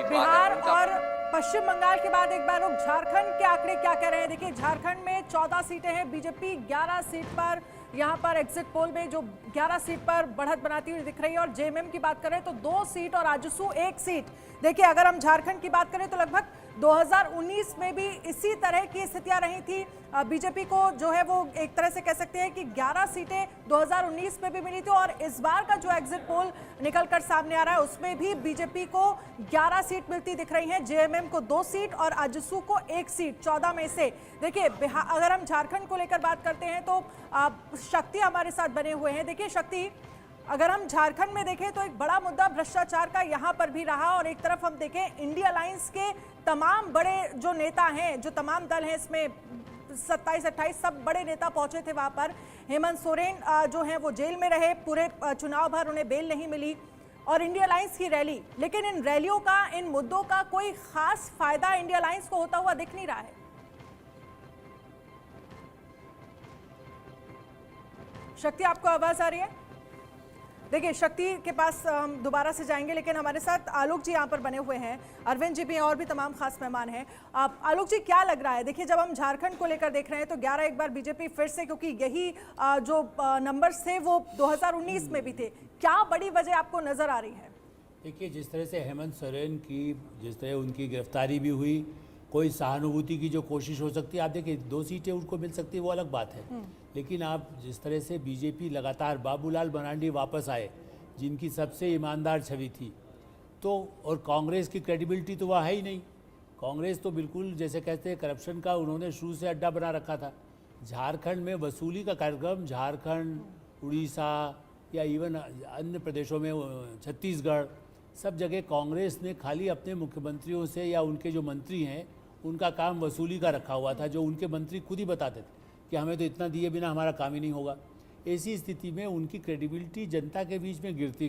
बिहार और पश्चिम बंगाल के बाद एक बार झारखंड के आंकड़े क्या कह रहे हैं। देखिए, झारखंड में 14 सीटें हैं, बीजेपी 11 सीट पर यहां पर एग्जिट पोल में जो 11 सीट पर बढ़त बनाती हुई दिख रही है। और जेएमएम की बात करें तो 2 सीट और आजसू 1 सीट। देखिए, अगर हम झारखंड की बात करें तो लगभग 2019 में भी इसी तरह की स्थितियां रही थी। बीजेपी को जो है वो एक तरह से कह सकते हैं कि 11 सीटें 2019 में भी मिली थी। और इस बार का जो एग्जिट पोल निकलकर सामने आ रहा है उसमें भी बीजेपी को 11 सीट मिलती दिख रही हैं, जेएमएम को 2 सीट और आजसू को 1 सीट 14 में से। देखिए, अगर हम झारखंड को लेकर बात करते हैं तो शक्ति हमारे साथ बने हुए हैं। देखिए शक्ति, अगर हम झारखंड में देखें तो एक बड़ा मुद्दा भ्रष्टाचार का यहां पर भी रहा। और एक तरफ हम देखें इंडिया अलायंस के तमाम बड़े जो नेता हैं, जो तमाम दल हैं, इसमें 27-28 सब बड़े नेता पहुंचे थे वहां पर। हेमंत सोरेन जो हैं वो जेल में रहे, पूरे चुनाव भर उन्हें बेल नहीं मिली। और इंडिया अलायंस की रैली, लेकिन इन रैलियों का, इन मुद्दों का कोई खास फायदा इंडिया अलायंस को होता हुआ दिख नहीं रहा है। शक्ति, आपको आवाज आ रही है? देखिए, शक्ति के पास हम दोबारा से जाएंगे, लेकिन हमारे साथ आलोक जी यहाँ पर बने हुए हैं, अरविंद जी भी हैं और भी तमाम खास मेहमान हैं। आलोक जी, क्या लग रहा है? देखिए, जब हम झारखंड को लेकर देख रहे हैं तो 11 एक बार बीजेपी फिर से, क्योंकि यही जो नंबर्स थे वो 2019 में भी थे, क्या बड़ी वजह आपको नजर आ रही है? देखिए, जिस तरह से हेमंत सोरेन की, जिस तरह उनकी गिरफ्तारी भी हुई, कोई सहानुभूति की जो कोशिश हो सकती है, आप देखिए 2 सीटें उनको मिल सकती है वो अलग बात है, लेकिन आप जिस तरह से बीजेपी लगातार, बाबूलाल मरांडी वापस आए जिनकी सबसे ईमानदार छवि थी, तो और कांग्रेस की क्रेडिबिलिटी तो वह है ही नहीं। कांग्रेस तो बिल्कुल जैसे कहते हैं करप्शन का उन्होंने शुरू से अड्डा बना रखा था। झारखंड में वसूली का कार्यक्रम, झारखंड, उड़ीसा या इवन अन्य प्रदेशों में, छत्तीसगढ़, सब जगह कांग्रेस ने खाली अपने मुख्यमंत्रियों से या उनके जो मंत्री हैं उनका काम वसूली का रखा हुआ था, जो उनके मंत्री खुद ही बताते थे कि हमें तो इतना दिए बिना हमारा काम ही नहीं होगा। ऐसी स्थिति में उनकी क्रेडिबिलिटी जनता के बीच में गिरती